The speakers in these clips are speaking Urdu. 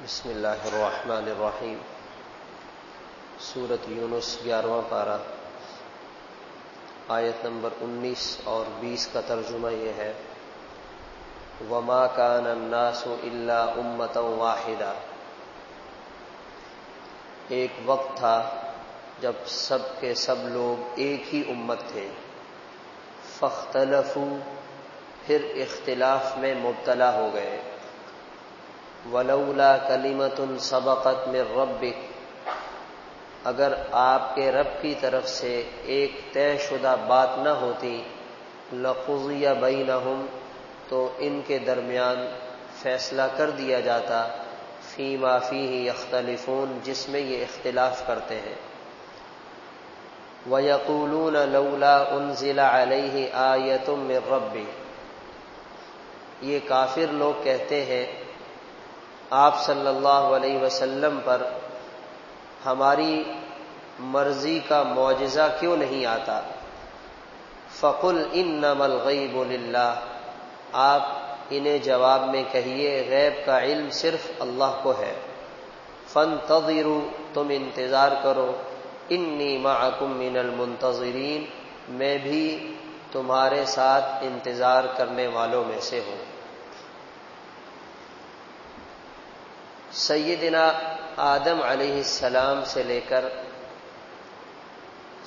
بسم اللہ الرحمن الرحیم۔ سورۃ یونس 11واں پارہ، آیت نمبر 19 اور 20 کا ترجمہ یہ ہے: وما کان الناس الا امۃ واحدہ۔ ایک وقت تھا جب سب کے سب لوگ ایک ہی امت تھے، فاختلفوا، پھر اختلاف میں مبتلا ہو گئے، ولولا کلمۃ سبقت من ربک، اگر آپ کے رب کی طرف سے ایک طے شدہ بات نہ ہوتی، لقضی بینہم، تو ان کے درمیان فیصلہ کر دیا جاتا، فیما فیہ یختلفون، جس میں یہ اختلاف کرتے ہیں۔ وَيَقُولُونَ لَوْلَا أُنزِلَ عَلَيْهِ آیَةٌ مِّن رَّبِّهِ، یہ کافر لوگ کہتے ہیں آپ صلی اللہ علیہ وسلم پر ہماری مرضی کا معجزہ کیوں نہیں آتا؟ فَقُلْ إِنَّمَا الْغَيْبُ لِلَّهِ، آپ انہیں جواب میں کہیے غیب کا علم صرف اللہ کو ہے۔ فَانتَظِرُوا، تم انتظار کرو، إِنِّي مَعَكُم مِّنَ الْمُنتَظِرِينَ، میں بھی تمہارے ساتھ انتظار کرنے والوں میں سے ہوں۔ سیدنا آدم علیہ السلام سے لے کر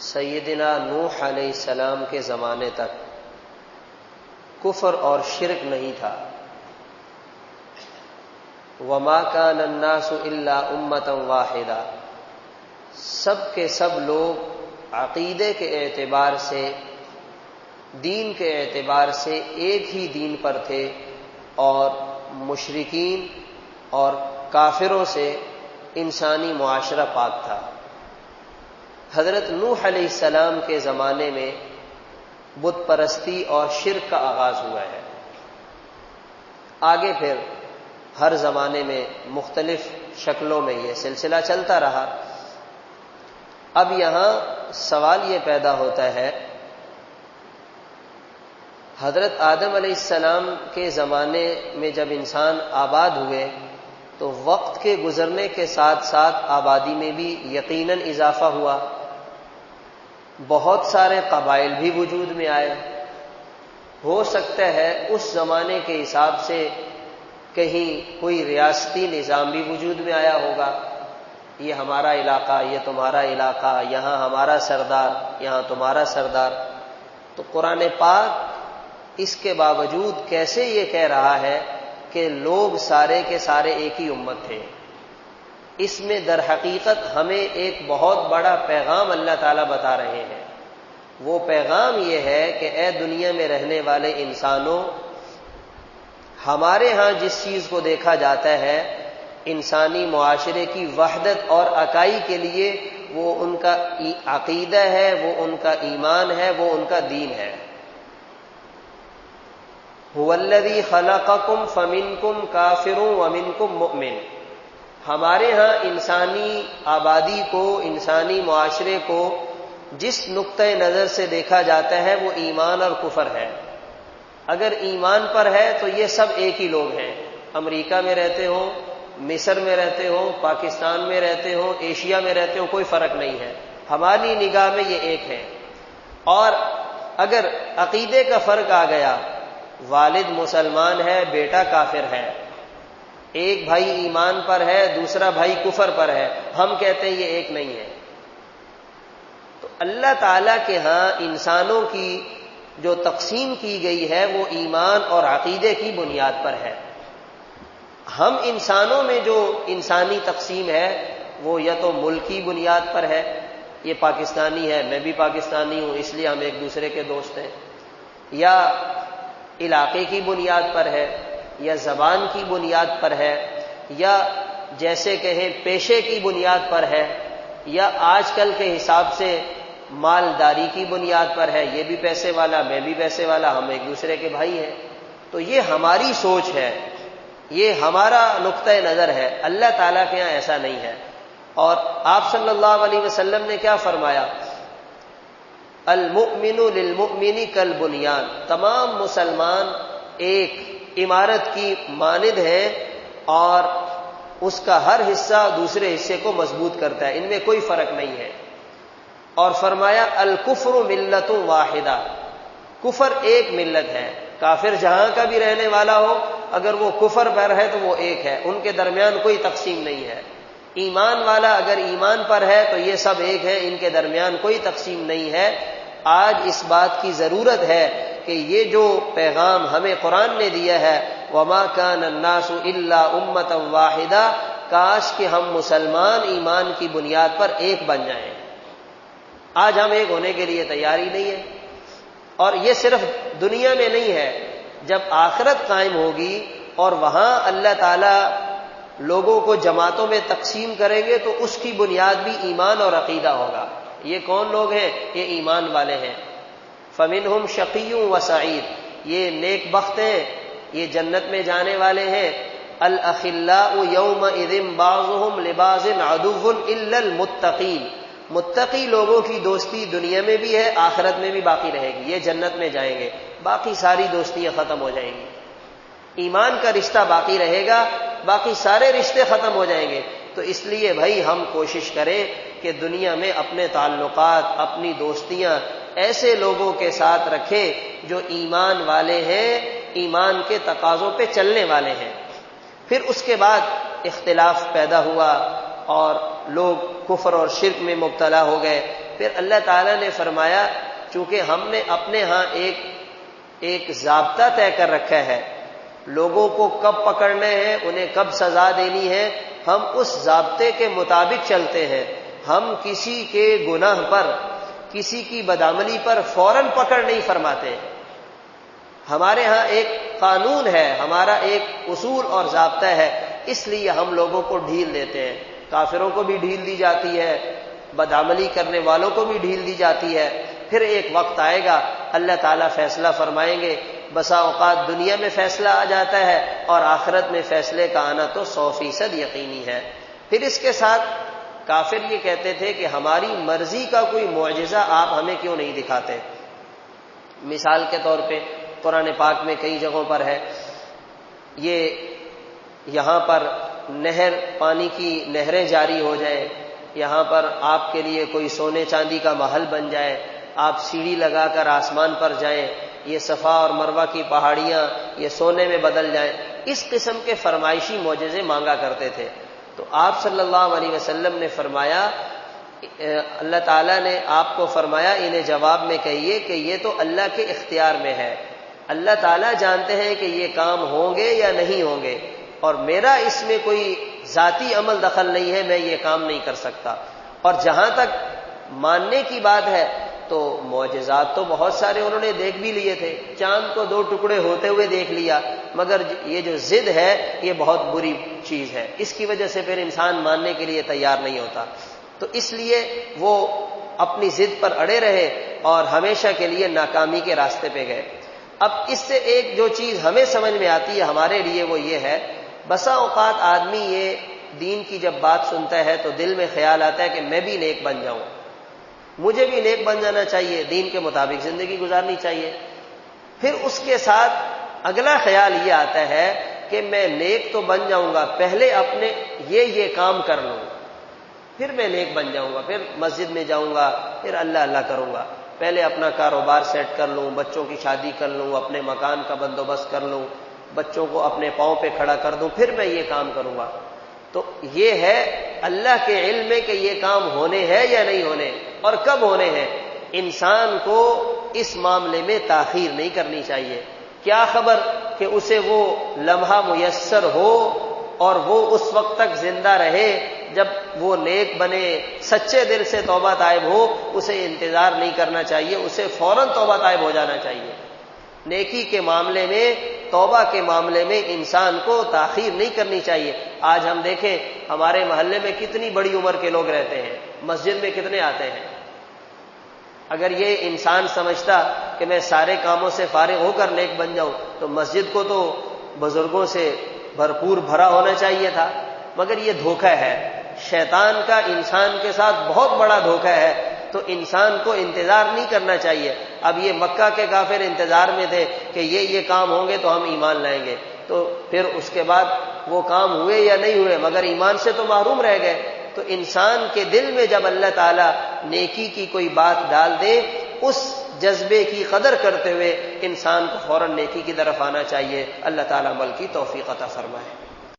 سیدنا نوح علیہ السلام کے زمانے تک کفر اور شرک نہیں تھا۔ وما کان الناس الا امۃ واحدہ، سب کے سب لوگ عقیدے کے اعتبار سے، دین کے اعتبار سے ایک ہی دین پر تھے، اور مشرکین اور کافروں سے انسانی معاشرہ پاک تھا۔ حضرت نوح علیہ السلام کے زمانے میں بت پرستی اور شرک کا آغاز ہوا ہے۔ آگے پھر ہر زمانے میں مختلف شکلوں میں یہ سلسلہ چلتا رہا۔ اب یہاں سوال یہ پیدا ہوتا ہے، حضرت آدم علیہ السلام کے زمانے میں جب انسان آباد ہوئے تو وقت کے گزرنے کے ساتھ ساتھ آبادی میں بھی یقیناً اضافہ ہوا، بہت سارے قبائل بھی وجود میں آئے۔ ہو سکتا ہے اس زمانے کے حساب سے کہیں کوئی ریاستی نظام بھی وجود میں آیا ہوگا، یہ ہمارا علاقہ، یہ تمہارا علاقہ، یہاں ہمارا سردار، یہاں تمہارا سردار۔ تو قرآن پاک اس کے باوجود کیسے یہ کہہ رہا ہے کہ لوگ سارے کے سارے ایک ہی امت تھے؟ اس میں در حقیقت ہمیں ایک بہت بڑا پیغام اللہ تعالیٰ بتا رہے ہیں۔ وہ پیغام یہ ہے کہ اے دنیا میں رہنے والے انسانوں، ہمارے ہاں جس چیز کو دیکھا جاتا ہے انسانی معاشرے کی وحدت اور اکائی کے لیے، وہ ان کا عقیدہ ہے، وہ ان کا ایمان ہے، وہ ان کا دین ہے۔ هو الذی خلقکم فمنکم کافر ومنکم مؤمن، ہمارے ہاں انسانی آبادی کو، انسانی معاشرے کو جس نقطۂ نظر سے دیکھا جاتا ہے وہ ایمان اور کفر ہے۔ اگر ایمان پر ہے تو یہ سب ایک ہی لوگ ہیں، امریکہ میں رہتے ہوں، مصر میں رہتے ہوں، پاکستان میں رہتے ہوں، ایشیا میں رہتے ہوں، کوئی فرق نہیں ہے، ہماری نگاہ میں یہ ایک ہے۔ اور اگر عقیدے کا فرق آ گیا، والد مسلمان ہے، بیٹا کافر ہے، ایک بھائی ایمان پر ہے، دوسرا بھائی کفر پر ہے، ہم کہتے ہیں یہ ایک نہیں ہے۔ تو اللہ تعالیٰ کے ہاں انسانوں کی جو تقسیم کی گئی ہے وہ ایمان اور عقیدے کی بنیاد پر ہے۔ ہم انسانوں میں جو انسانی تقسیم ہے وہ یا تو ملکی بنیاد پر ہے، یہ پاکستانی ہے، میں بھی پاکستانی ہوں اس لیے ہم ایک دوسرے کے دوست ہیں، یا علاقے کی بنیاد پر ہے، یا زبان کی بنیاد پر ہے، یا جیسے کہیں پیشے کی بنیاد پر ہے، یا آج کل کے حساب سے مالداری کی بنیاد پر ہے، یہ بھی پیسے والا، میں بھی پیسے والا، ہم ایک دوسرے کے بھائی ہیں۔ تو یہ ہماری سوچ ہے، یہ ہمارا نقطۂ نظر ہے، اللہ تعالیٰ کے یہاں ایسا نہیں ہے۔ اور آپ صلی اللہ علیہ وسلم نے کیا فرمایا؟ المؤمن للمؤمن کالبنیان، تمام مسلمان ایک عمارت کی مانند ہیں، اور اس کا ہر حصہ دوسرے حصے کو مضبوط کرتا ہے، ان میں کوئی فرق نہیں ہے۔ اور فرمایا الکفر ملت واحدہ، کفر ایک ملت ہے، کافر جہاں کا بھی رہنے والا ہو اگر وہ کفر پر ہے تو وہ ایک ہے، ان کے درمیان کوئی تقسیم نہیں ہے۔ ایمان والا اگر ایمان پر ہے تو یہ سب ایک ہے، ان کے درمیان کوئی تقسیم نہیں ہے۔ آج اس بات کی ضرورت ہے کہ یہ جو پیغام ہمیں قرآن نے دیا ہے وما كان الناس الا امۃ واحدہ، کاش کہ ہم مسلمان ایمان کی بنیاد پر ایک بن جائیں۔ آج ہم ایک ہونے کے لیے تیاری نہیں ہے، اور یہ صرف دنیا میں نہیں ہے، جب آخرت قائم ہوگی اور وہاں اللہ تعالی لوگوں کو جماعتوں میں تقسیم کریں گے تو اس کی بنیاد بھی ایمان اور عقیدہ ہوگا۔ یہ کون لوگ ہیں؟ یہ ایمان والے ہیں۔ فمنہم شقی و سعید، یہ نیک بخت ہیں، یہ جنت میں جانے والے ہیں۔ الاخلاء یومئذ بعضهم لبعض عدو الا المتقین، متقی لوگوں کی دوستی دنیا میں بھی ہے، آخرت میں بھی باقی رہے گی، یہ جنت میں جائیں گے، باقی ساری دوستیاں ختم ہو جائیں گی۔ ایمان کا رشتہ باقی رہے گا، باقی سارے رشتے ختم ہو جائیں گے۔ تو اس لیے بھائی ہم کوشش کریں کہ دنیا میں اپنے تعلقات، اپنی دوستیاں ایسے لوگوں کے ساتھ رکھیں جو ایمان والے ہیں، ایمان کے تقاضوں پہ چلنے والے ہیں۔ پھر اس کے بعد اختلاف پیدا ہوا اور لوگ کفر اور شرک میں مبتلا ہو گئے۔ پھر اللہ تعالیٰ نے فرمایا چونکہ ہم نے اپنے ہاں ایک ضابطہ طے کر رکھا ہے، لوگوں کو کب پکڑنے ہیں، انہیں کب سزا دینی ہے، ہم اس ضابطے کے مطابق چلتے ہیں۔ ہم کسی کے گناہ پر، کسی کی بدعملی پر فوراً پکڑ نہیں فرماتے۔ ہمارے ہاں ایک قانون ہے، ہمارا ایک اصول اور ضابطہ ہے، اس لیے ہم لوگوں کو ڈھیل دیتے ہیں۔ کافروں کو بھی ڈھیل دی جاتی ہے، بدعملی کرنے والوں کو بھی ڈھیل دی جاتی ہے۔ پھر ایک وقت آئے گا اللہ تعالیٰ فیصلہ فرمائیں گے۔ بسا اوقات دنیا میں فیصلہ آ جاتا ہے اور آخرت میں فیصلے کا آنا تو 100% یقینی ہے۔ پھر اس کے ساتھ کافر یہ کہتے تھے کہ ہماری مرضی کا کوئی معجزہ آپ ہمیں کیوں نہیں دکھاتے؟ مثال کے طور پہ قرآن پاک میں کئی جگہوں پر ہے، یہ یہاں پر نہر، پانی کی نہریں جاری ہو جائیں، یہاں پر آپ کے لیے کوئی سونے چاندی کا محل بن جائے، آپ سیڑھی لگا کر آسمان پر جائیں، یہ صفا اور مروہ کی پہاڑیاں یہ سونے میں بدل جائیں، اس قسم کے فرمائشی معجزے مانگا کرتے تھے۔ تو آپ صلی اللہ علیہ وسلم نے فرمایا، اللہ تعالیٰ نے آپ کو فرمایا انہیں جواب میں کہیے کہ یہ تو اللہ کے اختیار میں ہے، اللہ تعالیٰ جانتے ہیں کہ یہ کام ہوں گے یا نہیں ہوں گے، اور میرا اس میں کوئی ذاتی عمل دخل نہیں ہے، میں یہ کام نہیں کر سکتا۔ اور جہاں تک ماننے کی بات ہے تو معجزات تو بہت سارے انہوں نے دیکھ بھی لیے تھے، چاند کو 2 ٹکڑے ہوتے ہوئے دیکھ لیا، مگر یہ جو ضد ہے یہ بہت بری چیز ہے، اس کی وجہ سے پھر انسان ماننے کے لیے تیار نہیں ہوتا۔ تو اس لیے وہ اپنی ضد پر اڑے رہے اور ہمیشہ کے لیے ناکامی کے راستے پہ گئے۔ اب اس سے ایک جو چیز ہمیں سمجھ میں آتی ہے ہمارے لیے وہ یہ ہے، بسا اوقات آدمی یہ دین کی جب بات سنتا ہے تو دل میں خیال آتا ہے کہ میں بھی نیک بن جاؤں، مجھے بھی نیک بن جانا چاہیے، دین کے مطابق زندگی گزارنی چاہیے۔ پھر اس کے ساتھ اگلا خیال یہ آتا ہے کہ میں نیک تو بن جاؤں گا، پہلے اپنے یہ کام کر لوں، پھر میں نیک بن جاؤں گا، پھر مسجد میں جاؤں گا، پھر اللہ اللہ کروں گا، پہلے اپنا کاروبار سیٹ کر لوں، بچوں کی شادی کر لوں، اپنے مکان کا بندوبست کر لوں، بچوں کو اپنے پاؤں پہ کھڑا کر دوں، پھر میں یہ کام کروں گا۔ تو یہ ہے اللہ کے علم میں کہ یہ کام ہونے ہیں یا نہیں ہونے اور کب ہونے ہیں۔ انسان کو اس معاملے میں تاخیر نہیں کرنی چاہیے۔ کیا خبر کہ اسے وہ لمحہ میسر ہو اور وہ اس وقت تک زندہ رہے جب وہ نیک بنے، سچے دل سے توبہ طائب ہو، اسے انتظار نہیں کرنا چاہیے، اسے فوراً توبہ طائب ہو جانا چاہیے۔ نیکی کے معاملے میں، توبہ کے معاملے میں انسان کو تاخیر نہیں کرنی چاہیے۔ آج ہم دیکھیں ہمارے محلے میں کتنی بڑی عمر کے لوگ رہتے ہیں، مسجد میں کتنے آتے ہیں۔ اگر یہ انسان سمجھتا کہ میں سارے کاموں سے فارغ ہو کر نیک بن جاؤں تو مسجد کو تو بزرگوں سے بھرپور بھرا ہونا چاہیے تھا، مگر یہ دھوکہ ہے، شیطان کا انسان کے ساتھ بہت بڑا دھوکہ ہے۔ تو انسان کو انتظار نہیں کرنا چاہیے۔ اب یہ مکہ کے کافر انتظار میں تھے کہ یہ کام ہوں گے تو ہم ایمان لائیں گے، تو پھر اس کے بعد وہ کام ہوئے یا نہیں ہوئے مگر ایمان سے تو محروم رہ گئے. تو انسان کے دل میں جب اللہ تعالیٰ نیکی کی کوئی بات ڈال دے اس جذبے کی قدر کرتے ہوئے انسان کو فوراً نیکی کی طرف آنا چاہیے. اللہ تعالیٰ عمل کی توفیق عطا فرمائے.